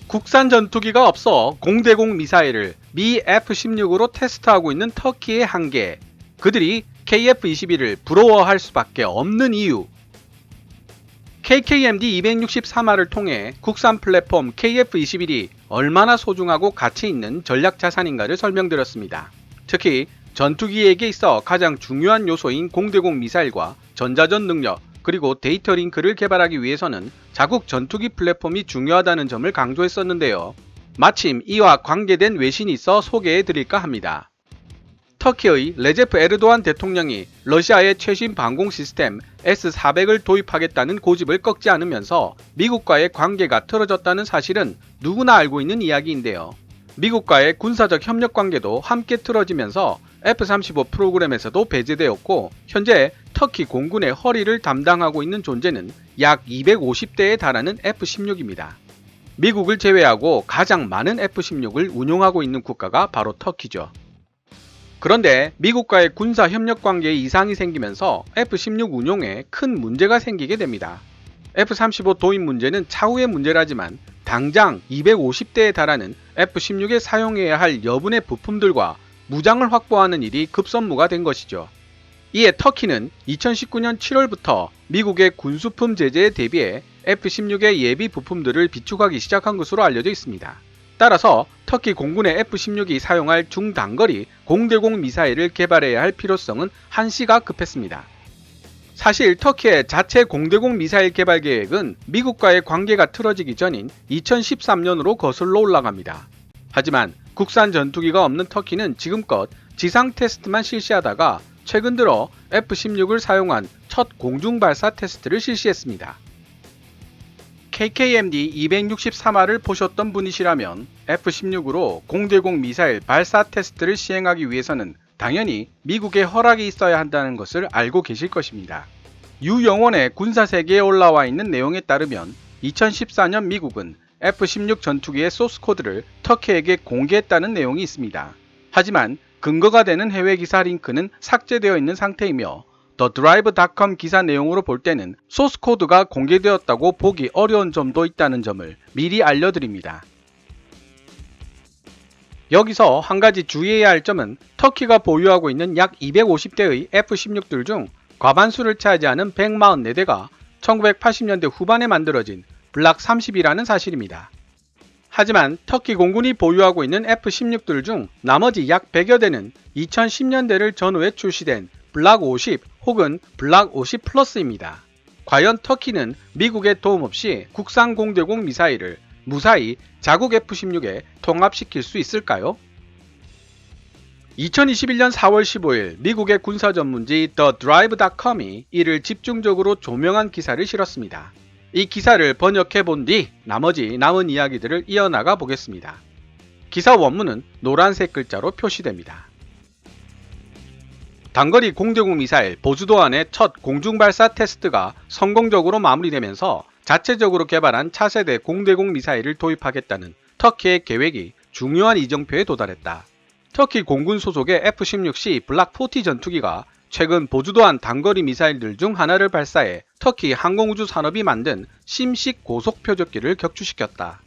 국산 전투기가 없어 공대공 미사일을 미 F-16으로 테스트하고 있는 터키의 한계, 그들이 KF-21을 부러워할 수밖에 없는 이유. KKMD 263화를 통해 국산 플랫폼 KF-21이 얼마나 소중하고 가치 있는 전략 자산인가를 설명드렸습니다. 특히 전투기에게 있어 가장 중요한 요소인 공대공 미사일과 전자전 능력, 그리고 데이터 링크를 개발하기 위해서는 자국 전투기 플랫폼이 중요하다는 점을 강조했었는데요. 마침 이와 관계된 외신이 있어 소개해 드릴까 합니다. 터키의 레제프 에르도안 대통령이 러시아의 최신 방공 시스템 S-400을 도입하겠다는 고집을 꺾지 않으면서 미국과의 관계가 틀어졌다는 사실은 누구나 알고 있는 이야기인데요. 미국과의 군사적 협력 관계도 함께 틀어지면서 F-35 프로그램에서도 배제되었고, 현재 터키 공군의 허리를 담당하고 있는 존재는 약 250대에 달하는 F-16입니다. 미국을 제외하고 가장 많은 F-16을 운용하고 있는 국가가 바로 터키죠. 그런데 미국과의 군사 협력 관계에 이상이 생기면서 F-16 운용에 큰 문제가 생기게 됩니다. F-35 도입 문제는 차후의 문제라지만 당장 250대에 달하는 F-16에 사용해야 할 여분의 부품들과 무장을 확보하는 일이 급선무가 된 것이죠. 이에 터키는 2019년 7월부터 미국의 군수품 제재에 대비해 F-16의 예비 부품들을 비축하기 시작한 것으로 알려져 있습니다. 따라서 터키 공군의 F-16이 사용할 중단거리 공대공 미사일을 개발해야 할 필요성은 한시가 급했습니다. 사실 터키의 자체 공대공 미사일 개발 계획은 미국과의 관계가 틀어지기 전인 2013년으로 거슬러 올라갑니다. 하지만 국산 전투기가 없는 터키는 지금껏 지상 테스트만 실시하다가 최근 들어 F-16을 사용한 첫 공중 발사 테스트를 실시했습니다. KKMD 263화를 보셨던 분이시라면 F-16으로 공대공 미사일 발사 테스트를 시행하기 위해서는 당연히 미국의 허락이 있어야 한다는 것을 알고 계실 것입니다. 유영원의 군사세계에 올라와 있는 내용에 따르면 2014년 미국은 F-16 전투기의 소스코드를 터키에게 공개했다는 내용이 있습니다. 하지만 근거가 되는 해외 기사 링크는 삭제되어 있는 상태이며 TheDrive.com 기사 내용으로 볼 때는 소스코드가 공개되었다고 보기 어려운 점도 있다는 점을 미리 알려드립니다. 여기서 한 가지 주의해야 할 점은 터키가 보유하고 있는 약 250대의 F-16들 중 과반수를 차지하는 144대가 1980년대 후반에 만들어진 블락 30이라는 사실입니다. 하지만 터키 공군이 보유하고 있는 F-16들 중 나머지 약 100여 대는 2010년대를 전후에 출시된 블락 50 혹은 블락 50 플러스입니다. 과연 터키는 미국의 도움 없이 국산 공대공 미사일을 무사히 자국 F-16에 통합시킬 수 있을까요? 2021년 4월 15일 미국의 군사 전문지 TheDrive.com이 이를 집중적으로 조명한 기사를 실었습니다. 이 기사를 번역해 본 뒤 나머지 남은 이야기들을 이어나가 보겠습니다. 기사 원문은 노란색 글자로 표시됩니다. 단거리 공대공 미사일 보주도안의 첫 공중발사 테스트가 성공적으로 마무리되면서 자체적으로 개발한 차세대 공대공 미사일을 도입하겠다는 터키의 계획이 중요한 이정표에 도달했다. 터키 공군 소속의 F-16C 블락 40 전투기가 최근 보주도안 단거리 미사일들 중 하나를 발사해 터키 항공우주 산업이 만든 심식 고속 표적기를 격추시켰다.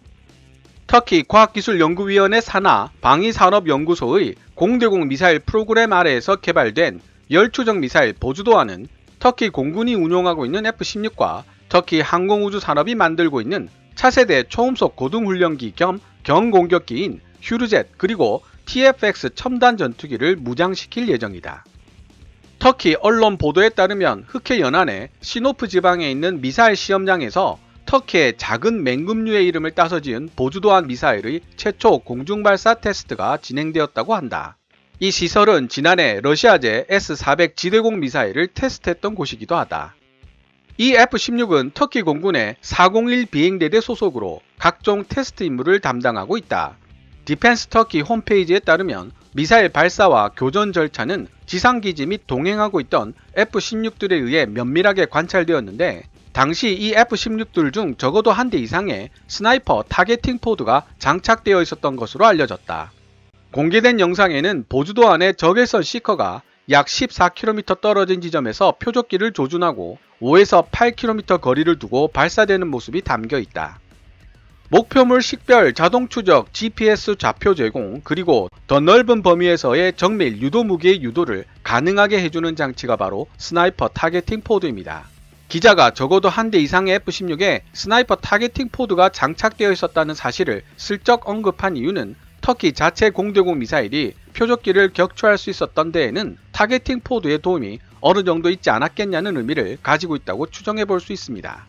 터키 과학기술연구위원회 산하 방위산업연구소의 공대공 미사일 프로그램 아래에서 개발된 열추적 미사일 보주도안은 터키 공군이 운용하고 있는 F-16과 터키 항공우주 산업이 만들고 있는 차세대 초음속 고등훈련기 겸 경공격기인 휴르젯 그리고 TFX 첨단 전투기를 무장시킬 예정이다. 터키 언론 보도에 따르면 흑해 연안의 시노프 지방에 있는 미사일 시험장에서 터키의 작은 맹금류의 이름을 따서 지은 보주도안 미사일의 최초 공중발사 테스트가 진행되었다고 한다. 이 시설은 지난해 러시아제 S-400 지대공 미사일을 테스트했던 곳이기도 하다. 이 F-16은 터키 공군의 401 비행대대 소속으로 각종 테스트 임무를 담당하고 있다. 디펜스 터키 홈페이지에 따르면 미사일 발사와 교전 절차는 지상기지 및 동행하고 있던 F-16들에 의해 면밀하게 관찰되었는데 당시 이 F-16들 중 적어도 한 대 이상의 스나이퍼 타겟팅 포드가 장착되어 있었던 것으로 알려졌다. 공개된 영상에는 보주도 안에 적외선 시커가 약 14km 떨어진 지점에서 표적기를 조준하고 5에서 8km 거리를 두고 발사되는 모습이 담겨 있다. 목표물 식별, 자동 추적, GPS 좌표 제공, 그리고 더 넓은 범위에서의 정밀 유도 무기의 유도를 가능하게 해주는 장치가 바로 스나이퍼 타겟팅 포드입니다. 기자가 적어도 한 대 이상의 F-16에 스나이퍼 타겟팅 포드가 장착되어 있었다는 사실을 슬쩍 언급한 이유는 터키 자체 공대공 미사일이 표적기를 격추할 수 있었던 데에는 타겟팅 포드의 도움이 어느 정도 있지 않았겠냐는 의미를 가지고 있다고 추정해 볼 수 있습니다.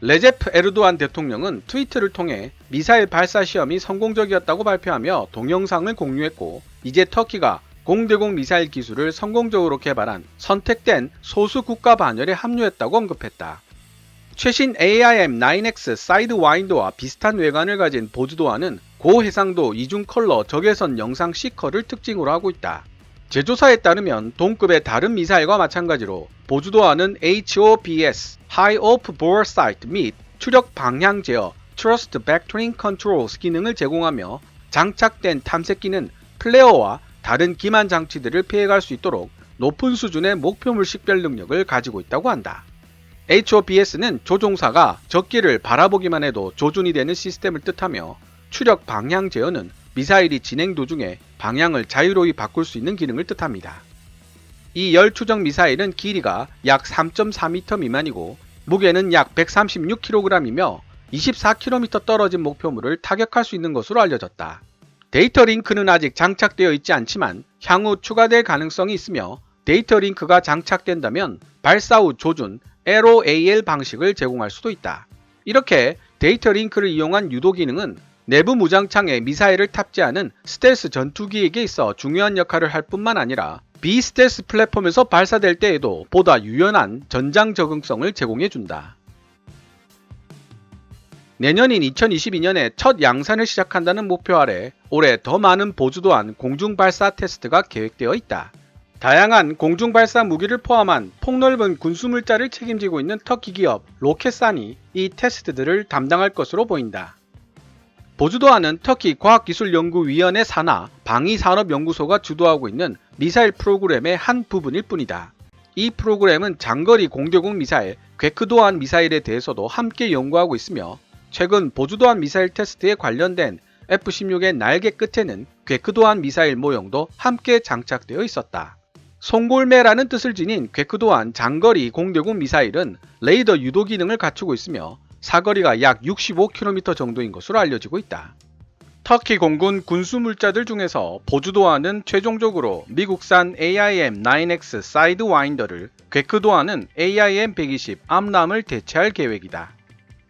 레제프 에르도안 대통령은 트위터를 통해 미사일 발사 시험이 성공적이었다고 발표하며 동영상을 공유했고, 이제 터키가 공대공 미사일 기술을 성공적으로 개발한 선택된 소수 국가 반열에 합류했다고 언급했다. 최신 AIM-9X 사이드와인더와 비슷한 외관을 가진 보주도안은 고해상도 이중 컬러 적외선 영상 시커를 특징으로 하고 있다. 제조사에 따르면 동급의 다른 미사일과 마찬가지로 보주도안은 HOBS (High Off Bore Sight) 및 추력 방향 제어 (Thrust Vectoring Controls) 기능을 제공하며 장착된 탐색기는 플레어와 다른 기만 장치들을 피해갈 수 있도록 높은 수준의 목표물 식별 능력을 가지고 있다고 한다. HOBS는 조종사가 적기를 바라보기만 해도 조준이 되는 시스템을 뜻하며, 추력 방향 제어는 미사일이 진행 도중에 방향을 자유로이 바꿀 수 있는 기능을 뜻합니다. 이 열 추적 미사일은 길이가 약 3.4m 미만이고 무게는 약 136kg이며 24km 떨어진 목표물을 타격할 수 있는 것으로 알려졌다. 데이터 링크는 아직 장착되어 있지 않지만 향후 추가될 가능성이 있으며, 데이터 링크가 장착된다면 발사 후 조준 LOAL 방식을 제공할 수도 있다. 이렇게 데이터 링크를 이용한 유도 기능은 내부 무장창에 미사일을 탑재하는 스텔스 전투기에게 있어 중요한 역할을 할 뿐만 아니라 비스텔스 플랫폼에서 발사될 때에도 보다 유연한 전장 적응성을 제공해준다. 내년인 2022년에 첫 양산을 시작한다는 목표 아래 올해 더 많은 보주도안 공중발사 테스트가 계획되어 있다. 다양한 공중발사 무기를 포함한 폭넓은 군수물자를 책임지고 있는 터키 기업 로켓산이 이 테스트들을 담당할 것으로 보인다. 보주도안은 터키 과학기술연구위원회 산하 방위산업연구소가 주도하고 있는 미사일 프로그램의 한 부분일 뿐이다. 이 프로그램은 장거리 공대공 미사일 괴크도안 미사일에 대해서도 함께 연구하고 있으며, 최근 보주도안 미사일 테스트에 관련된 F-16의 날개 끝에는 괴크도안 미사일 모형도 함께 장착되어 있었다. 송골매라는 뜻을 지닌 괴크도안 장거리 공대공 미사일은 레이더 유도 기능을 갖추고 있으며 사거리가 약 65km 정도인 것으로 알려지고 있다. 터키 공군 군수물자들 중에서 보주도안은 최종적으로 미국산 AIM-9X 사이드와인더를, 괴크도안은 AIM-120 암람을 대체할 계획이다.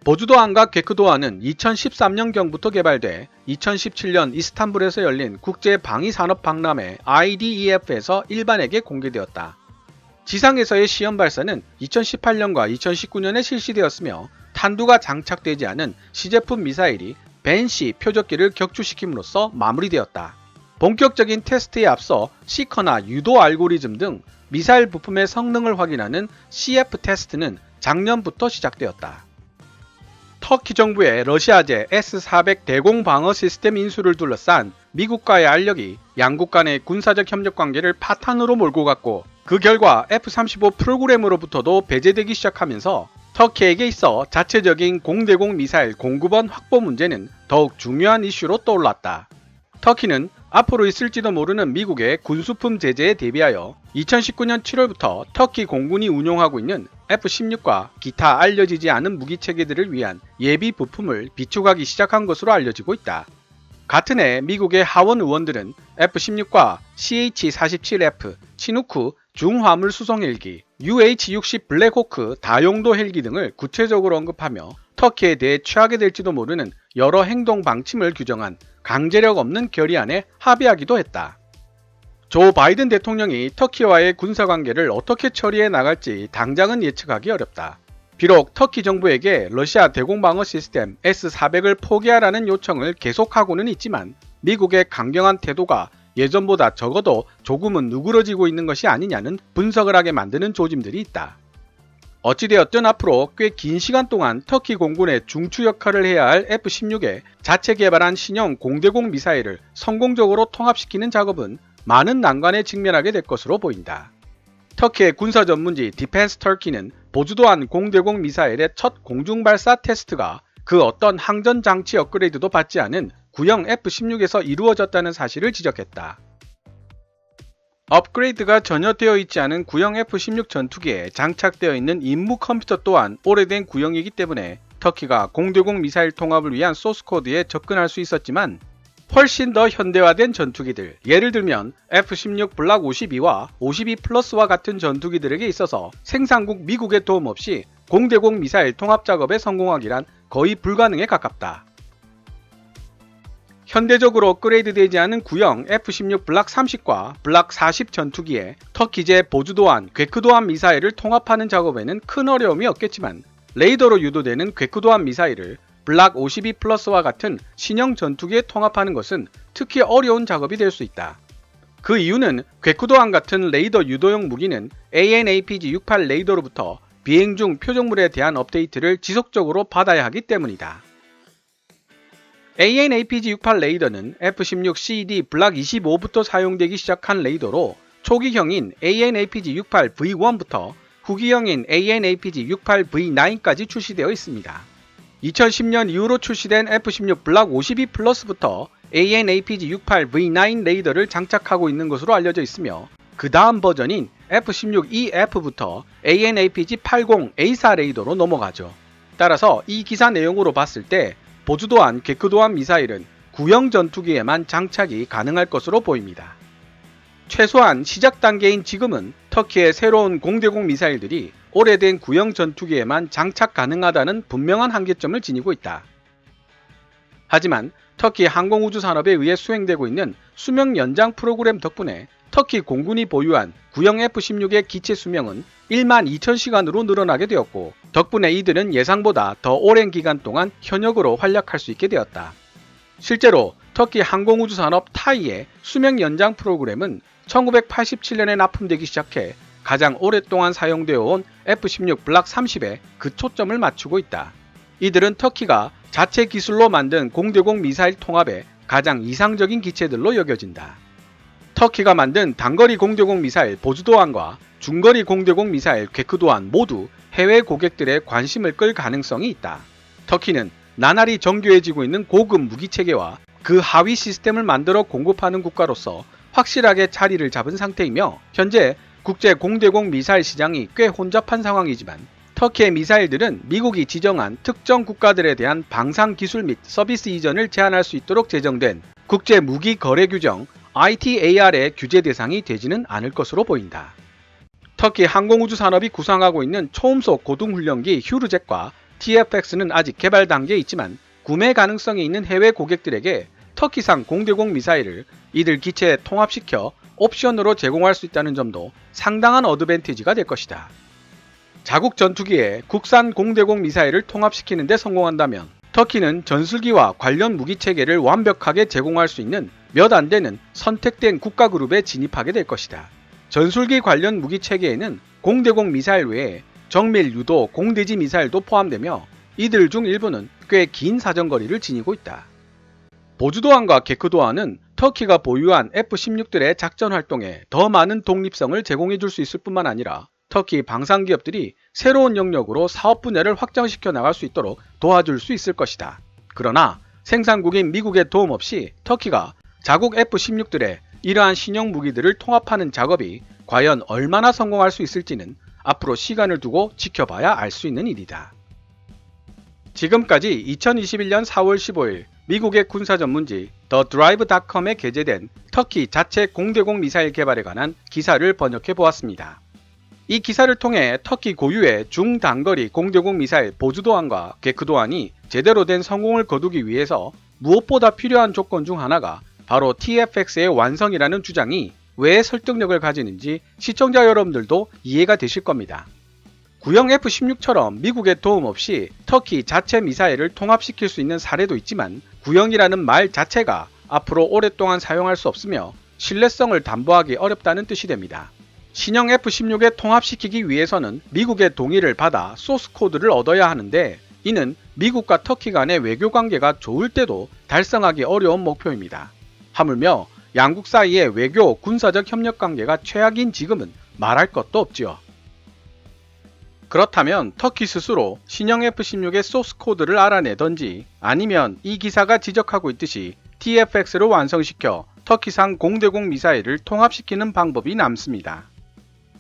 보주도안과 괴크도안은 2013년경부터 개발돼 2017년 이스탄불에서 열린 국제방위산업박람회 IDEF에서 일반에게 공개되었다. 지상에서의 시험 발사는 2018년과 2019년에 실시되었으며, 탄두가 장착되지 않은 시제품 미사일이 벤시 표적기를 격추시킴으로써 마무리되었다. 본격적인 테스트에 앞서 시커나 유도 알고리즘 등 미사일 부품의 성능을 확인하는 CF 테스트는 작년부터 시작되었다. 터키 정부의 러시아제 S-400 대공 방어 시스템 인수를 둘러싼 미국과의 알력이 양국 간의 군사적 협력 관계를 파탄으로 몰고 갔고, 그 결과 F-35 프로그램으로부터도 배제되기 시작하면서 터키에게 있어 자체적인 공대공 미사일 공급원 확보 문제는 더욱 중요한 이슈로 떠올랐다. 터키는 앞으로 있을지도 모르는 미국의 군수품 제재에 대비하여 2019년 7월부터 터키 공군이 운용하고 있는 F-16과 기타 알려지지 않은 무기체계들을 위한 예비 부품을 비축하기 시작한 것으로 알려지고 있다. 같은 해 미국의 하원 의원들은 F-16과 CH-47F, 치누크 중화물 수송 헬기, UH-60 블랙호크 다용도 헬기 등을 구체적으로 언급하며 터키에 대해 취하게 될지도 모르는 여러 행동 방침을 규정한 강제력 없는 결의안에 합의하기도 했다. 조 바이든 대통령이 터키와의 군사관계를 어떻게 처리해 나갈지 당장은 예측하기 어렵다. 비록 터키 정부에게 러시아 대공방어 시스템 S-400을 포기하라는 요청을 계속하고는 있지만 미국의 강경한 태도가 예전보다 적어도 조금은 누그러지고 있는 것이 아니냐는 분석을 하게 만드는 조짐들이 있다. 어찌되었든 앞으로 꽤 긴 시간 동안 터키 공군의 중추 역할을 해야 할 F-16에 자체 개발한 신형 공대공 미사일을 성공적으로 통합시키는 작업은 많은 난관에 직면하게 될 것으로 보인다. 터키의 군사 전문지 디펜스 터키는 보주도한 공대공 미사일의 첫 공중발사 테스트가 그 어떤 항전 장치 업그레이드도 받지 않은 구형 F-16에서 이루어졌다는 사실을 지적했다. 업그레이드가 전혀 되어 있지 않은 구형 F-16 전투기에 장착되어 있는 임무 컴퓨터 또한 오래된 구형이기 때문에 터키가 공대공 미사일 통합을 위한 소스코드에 접근할 수 있었지만 훨씬 더 현대화된 전투기들, 예를 들면 F-16 블락 52와 52 플러스와 같은 전투기들에게 있어서 생산국 미국의 도움 없이 공대공 미사일 통합 작업에 성공하기란 거의 불가능에 가깝다. 현대적으로 업그레이드 되지 않은 구형 F-16 블락 30과 블락 40 전투기에 터키제 보주도한 궤크도한 미사일을 통합하는 작업에는 큰 어려움이 없겠지만 레이더로 유도되는 궤크도한 미사일을 블락 52 플러스와 같은 신형 전투기에 통합하는 것은 특히 어려운 작업이 될 수 있다. 그 이유는 궤크도한 같은 레이더 유도용 무기는 AN/APG-68 레이더로부터 비행 중 표적물에 대한 업데이트를 지속적으로 받아야 하기 때문이다. AN/APG-68 레이더는 F-16CD 블락 25부터 사용되기 시작한 레이더로 초기형인 AN/APG-68V1부터 후기형인 AN/APG-68V9까지 출시되어 있습니다. 2010년 이후로 출시된 F-16 블락 52 플러스부터 AN/APG-68V9 레이더를 장착하고 있는 것으로 알려져 있으며 그 다음 버전인 F-16EF부터 AN/APG-80A4 레이더로 넘어가죠. 따라서 이 기사 내용으로 봤을 때 보주도한 궤크도한 미사일은 구형 전투기에만 장착이 가능할 것으로 보입니다. 최소한 시작 단계인 지금은 터키의 새로운 공대공 미사일들이 오래된 구형 전투기에만 장착 가능하다는 분명한 한계점을 지니고 있다. 하지만 터키 항공우주 산업에 의해 수행되고 있는 수명 연장 프로그램 덕분에 터키 공군이 보유한 구형 F-16의 기체 수명은 12,000시간으로 늘어나게 되었고 덕분에 이들은 예상보다 더 오랜 기간 동안 현역으로 활약할 수 있게 되었다. 실제로 터키 항공우주 산업 타이의 수명 연장 프로그램은 1987년에 납품되기 시작해 가장 오랫동안 사용되어 온 F-16 블락 30에 그 초점을 맞추고 있다. 이들은 터키가 자체 기술로 만든 공대공 미사일 통합의 가장 이상적인 기체들로 여겨진다. 터키가 만든 단거리 공대공 미사일 보주도한과 중거리 공대공 미사일 궤크도한 모두 해외 고객들의 관심을 끌 가능성이 있다. 터키는 나날이 정교해지고 있는 고급 무기체계와 그 하위 시스템을 만들어 공급하는 국가로서 확실하게 자리를 잡은 상태이며 현재 국제 공대공 미사일 시장이 꽤 혼잡한 상황이지만 터키의 미사일들은 미국이 지정한 특정 국가들에 대한 방산 기술 및 서비스 이전을 제한할 수 있도록 제정된 국제 무기 거래 규정 ITAR의 규제 대상이 되지는 않을 것으로 보인다. 터키 항공우주 산업이 구상하고 있는 초음속 고등훈련기 휴르젯과 TFX는 아직 개발 단계에 있지만 구매 가능성이 있는 해외 고객들에게 터키산 공대공 미사일을 이들 기체에 통합시켜 옵션으로 제공할 수 있다는 점도 상당한 어드밴티지가 될 것이다. 자국 전투기에 국산 공대공 미사일을 통합시키는 데 성공한다면 터키는 전술기와 관련 무기체계를 완벽하게 제공할 수 있는 몇 안 되는 선택된 국가 그룹에 진입하게 될 것이다. 전술기 관련 무기체계에는 공대공 미사일 외에 정밀 유도 공대지 미사일도 포함되며 이들 중 일부는 꽤 긴 사정거리를 지니고 있다. 보주도한과 궤크도한은 터키가 보유한 F-16들의 작전 활동에 더 많은 독립성을 제공해 줄 수 있을 뿐만 아니라 터키 방산기업들이 새로운 영역으로 사업 분야를 확장시켜 나갈 수 있도록 도와줄 수 있을 것이다. 그러나 생산국인 미국의 도움 없이 터키가 자국 F-16들의 이러한 신형 무기들을 통합하는 작업이 과연 얼마나 성공할 수 있을지는 앞으로 시간을 두고 지켜봐야 알 수 있는 일이다. 지금까지 2021년 4월 15일 미국의 군사 전문지 TheDrive.com에 게재된 터키 자체 공대공 미사일 개발에 관한 기사를 번역해 보았습니다. 이 기사를 통해 터키 고유의 중단거리 공대공 미사일 보주도한과 궤크도한이 제대로 된 성공을 거두기 위해서 무엇보다 필요한 조건 중 하나가 바로 TFX의 완성이라는 주장이 왜 설득력을 가지는지 시청자 여러분들도 이해가 되실 겁니다. 구형 F-16처럼 미국의 도움 없이 터키 자체 미사일을 통합시킬 수 있는 사례도 있지만 구형이라는 말 자체가 앞으로 오랫동안 사용할 수 없으며 신뢰성을 담보하기 어렵다는 뜻이 됩니다. 신형 F-16에 통합시키기 위해서는 미국의 동의를 받아 소스 코드를 얻어야 하는데 이는 미국과 터키 간의 외교 관계가 좋을 때도 달성하기 어려운 목표입니다. 하물며 양국 사이의 외교, 군사적 협력 관계가 최악인 지금은 말할 것도 없지요. 그렇다면 터키 스스로 신형 F-16의 소스 코드를 알아내던지 아니면 이 기사가 지적하고 있듯이 TFX를 완성시켜 터키산 공대공 미사일을 통합시키는 방법이 남습니다.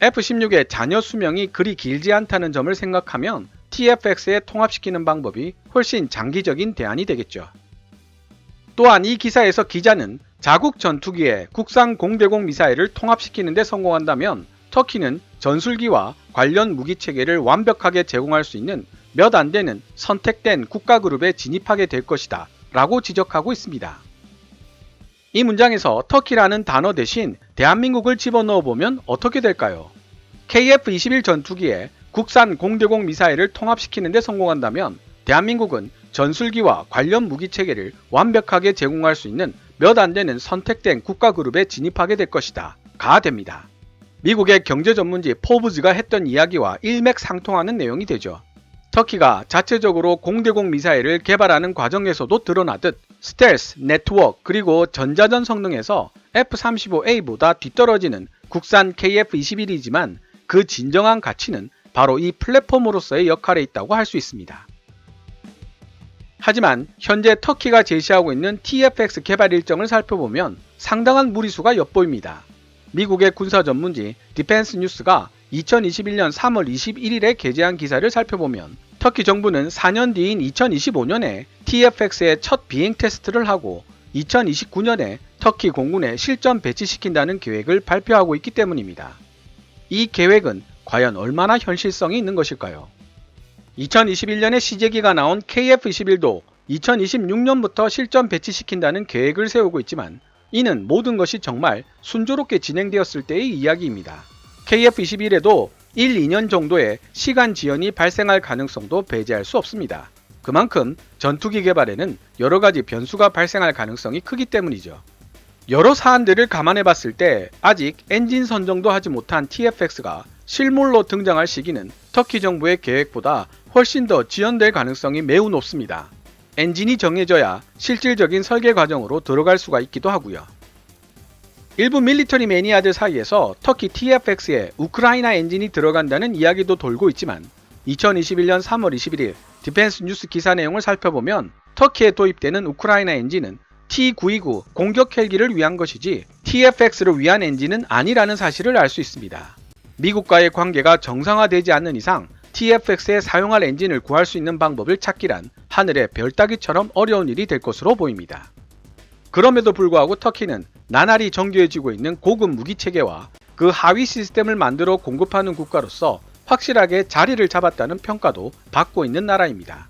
F-16의 잔여 수명이 그리 길지 않다는 점을 생각하면 TFX에 통합시키는 방법이 훨씬 장기적인 대안이 되겠죠. 또한 이 기사에서 기자는 자국 전투기에 국산 공대공 미사일을 통합시키는 데 성공한다면 터키는 전술기와 관련 무기체계를 완벽하게 제공할 수 있는 몇 안 되는 선택된 국가그룹에 진입하게 될 것이다 라고 지적하고 있습니다. 이 문장에서 터키라는 단어 대신 대한민국을 집어넣어 보면 어떻게 될까요? KF-21 전투기에 국산 공대공 미사일을 통합시키는 데 성공한다면 대한민국은 전술기와 관련 무기체계를 완벽하게 제공할 수 있는 몇 안 되는 선택된 국가그룹에 진입하게 될 것이다 가 됩니다. 미국의 경제 전문지 포브즈가 했던 이야기와 일맥상통하는 내용이 되죠. 터키가 자체적으로 공대공 미사일을 개발하는 과정에서도 드러나듯 스텔스, 네트워크 그리고 전자전 성능에서 F-35A보다 뒤떨어지는 국산 KF-21이지만 그 진정한 가치는 바로 이 플랫폼으로서의 역할에 있다고 할 수 있습니다. 하지만 현재 터키가 제시하고 있는 TFX 개발 일정을 살펴보면 상당한 무리수가 엿보입니다. 미국의 군사 전문지 디펜스 뉴스가 2021년 3월 21일에 게재한 기사를 살펴보면 터키 정부는 4년 뒤인 2025년에 TFX의 첫 비행 테스트를 하고 2029년에 터키 공군에 실전 배치시킨다는 계획을 발표하고 있기 때문입니다. 이 계획은 과연 얼마나 현실성이 있는 것일까요? 2021년에 시제기가 나온 KF-21도 2026년부터 실전 배치시킨다는 계획을 세우고 있지만 이는 모든 것이 정말 순조롭게 진행되었을 때의 이야기입니다. KF-21에도 1, 2년 정도의 시간 지연이 발생할 가능성도 배제할 수 없습니다. 그만큼 전투기 개발에는 여러 가지 변수가 발생할 가능성이 크기 때문이죠. 여러 사안들을 감안해 봤을 때 아직 엔진 선정도 하지 못한 TFX가 실물로 등장할 시기는 터키 정부의 계획보다 훨씬 더 지연될 가능성이 매우 높습니다. 엔진이 정해져야 실질적인 설계 과정으로 들어갈 수가 있기도 하고요. 일부 밀리터리 매니아들 사이에서 터키 TFX에 우크라이나 엔진이 들어간다는 이야기도 돌고 있지만 2021년 3월 21일 디펜스 뉴스 기사 내용을 살펴보면 터키에 도입되는 우크라이나 엔진은 T-929 공격 헬기를 위한 것이지 TFX를 위한 엔진은 아니라는 사실을 알 수 있습니다. 미국과의 관계가 정상화되지 않는 이상 TFX에 사용할 엔진을 구할 수 있는 방법을 찾기란 하늘의 별 따기처럼 어려운 일이 될 것으로 보입니다. 그럼에도 불구하고 터키는 나날이 정교해지고 있는 고급 무기체계와 그 하위 시스템을 만들어 공급하는 국가로서 확실하게 자리를 잡았다는 평가도 받고 있는 나라입니다.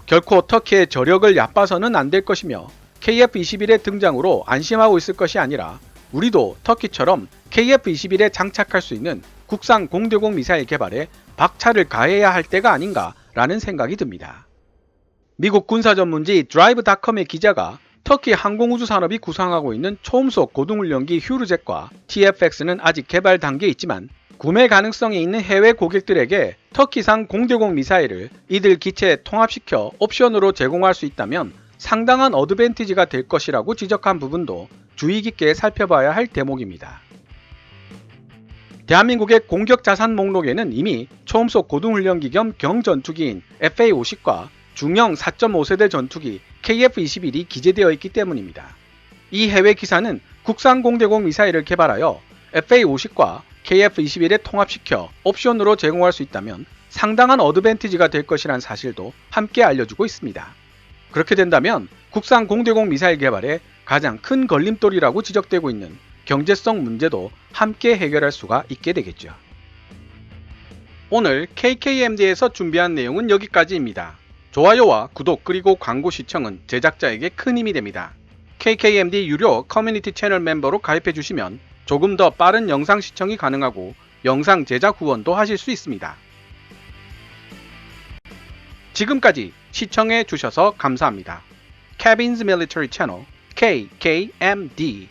결코 터키의 저력을 얕봐서는 안 될 것이며 KF-21의 등장으로 안심하고 있을 것이 아니라 우리도 터키처럼 KF-21에 장착할 수 있는 국산 공대공 미사일 개발에 박차를 가해야 할 때가 아닌가라는 생각이 듭니다. 미국 군사 전문지 드라이브닷컴의 기자가 터키 항공우주 산업이 구상하고 있는 초음속 고등훈련기 휴르젯과 TFX는 아직 개발 단계에 있지만 구매 가능성이 있는 해외 고객들에게 터키산 공대공 미사일을 이들 기체에 통합시켜 옵션으로 제공할 수 있다면 상당한 어드밴티지가 될 것이라고 지적한 부분도 주의 깊게 살펴봐야 할 대목입니다. 대한민국의 공격 자산 목록에는 이미 초음속 고등훈련기 겸 경전투기인 FA-50과 중형 4.5세대 전투기 KF-21이 기재되어 있기 때문입니다. 이 해외 기사는 국산 공대공 미사일을 개발하여 FA-50과 KF-21에 통합시켜 옵션으로 제공할 수 있다면 상당한 어드밴티지가 될 것이란 사실도 함께 알려주고 있습니다. 그렇게 된다면 국산 공대공 미사일 개발에 가장 큰 걸림돌이라고 지적되고 있는 경제성 문제도 함께 해결할 수가 있게 되겠죠. 오늘 KKMD에서 준비한 내용은 여기까지입니다. 좋아요와 구독 그리고 광고 시청은 제작자에게 큰 힘이 됩니다. KKMD 유료 커뮤니티 채널 멤버로 가입해 주시면 조금 더 빠른 영상 시청이 가능하고 영상 제작 후원도 하실 수 있습니다. 지금까지 시청해 주셔서 감사합니다. Kevin's Military Channel KKMD